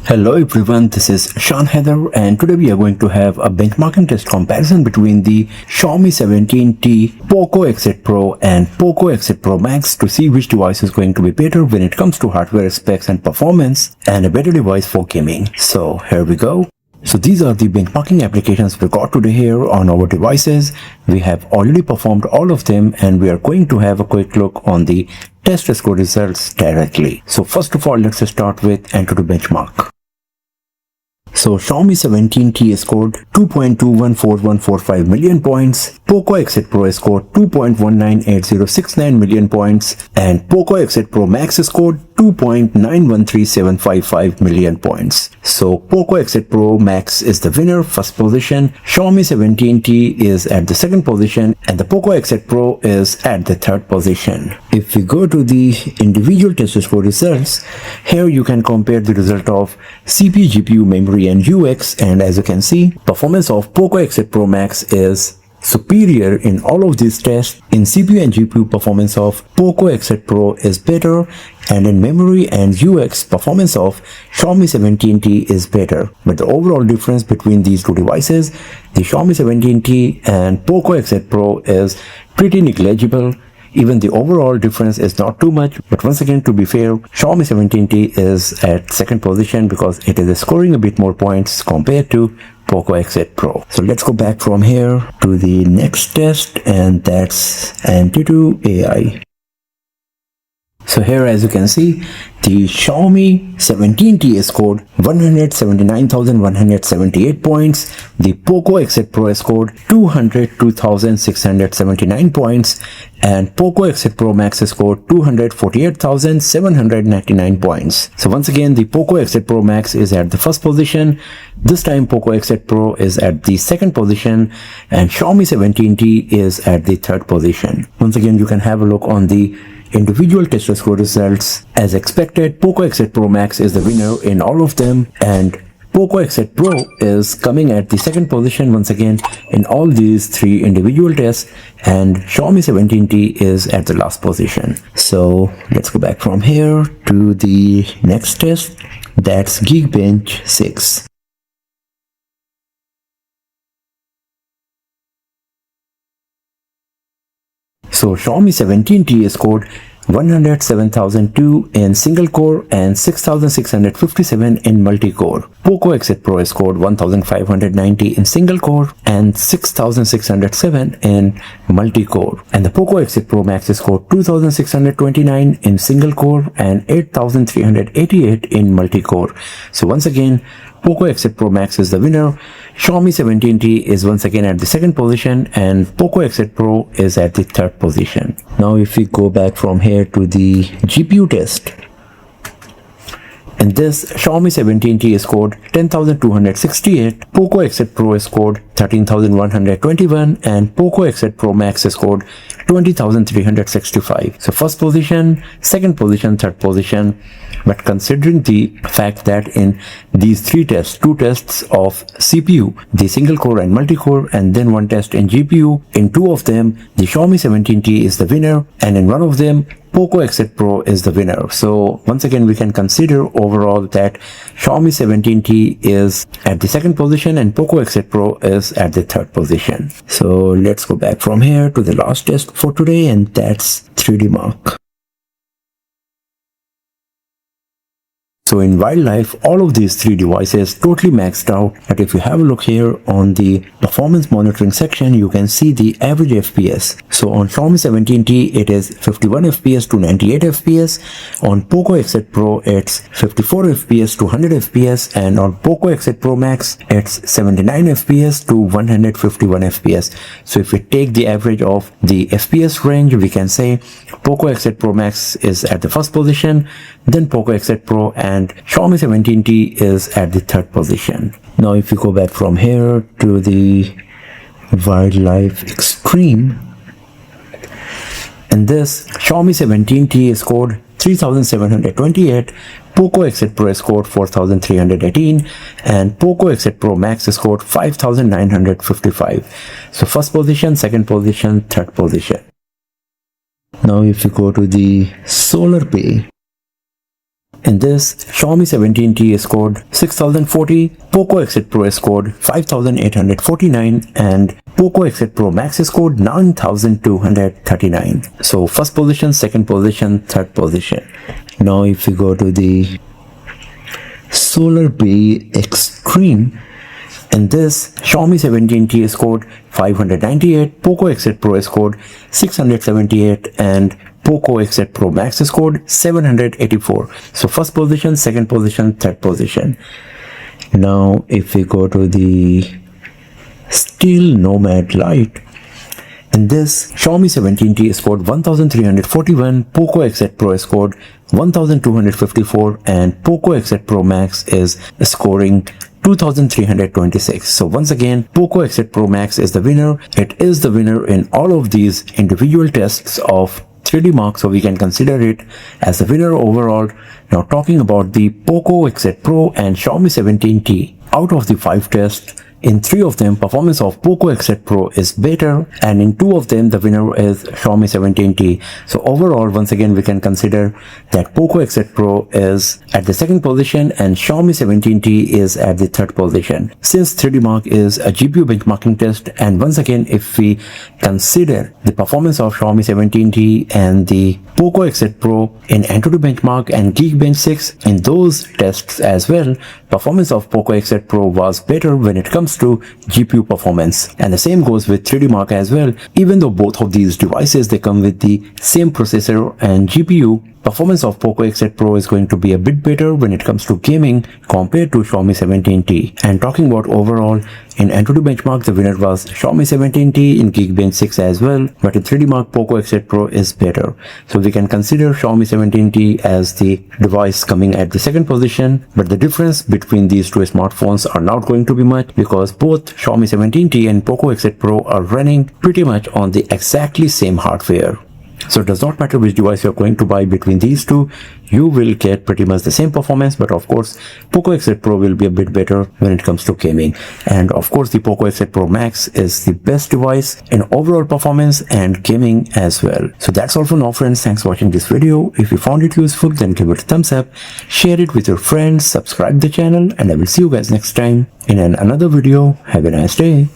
Hello everyone, this is Sean Heather and today we are going to have a benchmarking test comparison between the Xiaomi 17T, Poco X8 Pro and Poco X8 Pro Max to see which device is going to be better when it comes to hardware specs and performance and a better device for gaming. So here we go. So these are the benchmarking applications we got today here on our devices. We have already performed all of them and we are going to have a quick look on the test score results directly. So first of all, let's start with AnTuTu Benchmark. So Xiaomi 17T scored 2.214145 million points, Poco X8 Pro scored 2.198069 million points, and Poco X8 Pro Max scored 2.913755 million points. So Poco X8 Pro Max is the winner, first position, Xiaomi 17T is at the second position, and the Poco X8 Pro is at the third position. If we go to the individual test score results, here you can compare the result of CPU, GPU, memory and UX, and as you can see, performance of Poco X8 Pro Max is superior in all of these tests. In CPU and GPU, performance of Poco X8 Pro is better, and in memory and UX, performance of Xiaomi 17T is better. But the overall difference between these two devices, the Xiaomi 17T and Poco X8 Pro, is pretty negligible. Even the overall difference is not too much, but once again, to be fair, Xiaomi 17T is at second position because it is scoring a bit more points compared to Poco X8 Pro. So let's go back from here to the next test, and that's AnTuTu AI. So here, as you can see, the Xiaomi 17T scored 179,178 points, the Poco X8 Pro scored 202,679 points, and Poco X8 Pro Max scored 248,799 points. So once again, the Poco X8 Pro Max is at the first position. This time Poco X8 Pro is at the second position, and Xiaomi 17T is at the third position. Once again, you can have a look on the individual test score results. As expected, Poco X8 Pro Max is the winner in all of them, and Poco X8 Pro is coming at the second position once again in all these three individual tests, and Xiaomi 17T is at the last position. So let's go back from here to the next test, that's Geekbench 6. So Xiaomi 17T scored 107,002 in single core and 6,657 in multi-core. Poco X8 Pro scored 1,590 in single core and 6,607 in multi-core. And the Poco X8 Pro Max scored 2,629 in single core and 8,388 in multi-core. So once again, Poco X8 Pro Max is the winner. Xiaomi 17T is once again at the second position, and Poco X8 Pro is at the third position. Now if we go back from here to the GPU test, in this, Xiaomi 17T scored 10,268, Poco X8 Pro scored 13,121, and Poco X8 Pro Max scored 20,365. So first position, second position, third position. But considering the fact that in these three tests, two tests of CPU, the single core and multi-core, and then one test in GPU, in two of them, the Xiaomi 17T is the winner, and in one of them, Poco X8 Pro is the winner. So once again, we can consider overall that Xiaomi 17T is at the second position and Poco X8 Pro is at the third position. So let's go back from here to the last test for today, and that's 3D Mark. So in wildlife, all of these three devices totally maxed out. But if you have a look here on the performance monitoring section, you can see the average FPS. So on Xiaomi 17T, it is 51 FPS to 98 FPS. On Poco X8 Pro, it's 54 FPS to 100 FPS. And on Poco X8 Pro Max, it's 79 FPS to 151 FPS. So if we take the average of the FPS range, we can say Poco X8 Pro Max is at the first position, then Poco X8 Pro, and Xiaomi 17T is at the third position. Now if you go back from here to the Wildlife Extreme, in this, Xiaomi 17T scored 3,728, Poco X8 Pro scored 4,318, and Poco X8 Pro Max scored 5,955. So first position, second position, third position. Now if you go to the Solar Pay, In this, Xiaomi 17T scored 6040, Poco X8 Pro scored 5849, and Poco X8 Pro Max scored 9239. So first position, second position, third position. Now if we go to the Solar Bay Extreme, in this, Xiaomi 17T scored 598, Poco X8 Pro scored 678, and Poco X8 Pro Max scored 784. So first position, second position, third position. Now if we go to the Steel Nomad Lite, in this, Xiaomi 17T scored 1341, Poco X8 Pro scored 1254, and Poco X8 Pro Max is scoring 2326. So once again, Poco X8 Pro Max is the winner. It is the winner in all of these individual tests of 3D Mark, so we can consider it as the winner overall. Now talking about the Poco X8 Pro and Xiaomi 17T, out of the 5 tests, in 3 of them, performance of Poco X8 Pro is better, and in 2 of them, the winner is Xiaomi 17T. So overall, once again, we can consider that Poco X8 Pro is at the second position and Xiaomi 17T is at the third position. Since 3D Mark is a GPU benchmarking test, and once again, if we consider the performance of Xiaomi 17T and the Poco X8 Pro in AnTuTu Benchmark and Geekbench 6, in those tests as well, performance of Poco X8 Pro was better when it comes to GPU performance, and the same goes with 3D Mark as well. Even though both of these devices, they come with the same processor and GPU, performance of Poco X8 Pro is going to be a bit better when it comes to gaming compared to Xiaomi 17T. And talking about overall, in AnTuTu Benchmark, the winner was Xiaomi 17T, in Geekbench 6 as well, but in 3D Mark, Poco X8 Pro is better. So we can consider Xiaomi 17T as the device coming at the second position, but the difference between these two smartphones are not going to be much because both Xiaomi 17T and Poco X8 Pro are running pretty much on the exactly same hardware. So it does not matter which device you're going to buy between these two, you will get pretty much the same performance, but of course Poco X8 Pro will be a bit better when it comes to gaming. And of course the Poco X8 Pro Max is the best device in overall performance and gaming as well. So that's all for now friends, thanks for watching this video. If you found it useful, then give it a thumbs up, share it with your friends, subscribe the channel, and I will see you guys next time in another video. Have a nice day.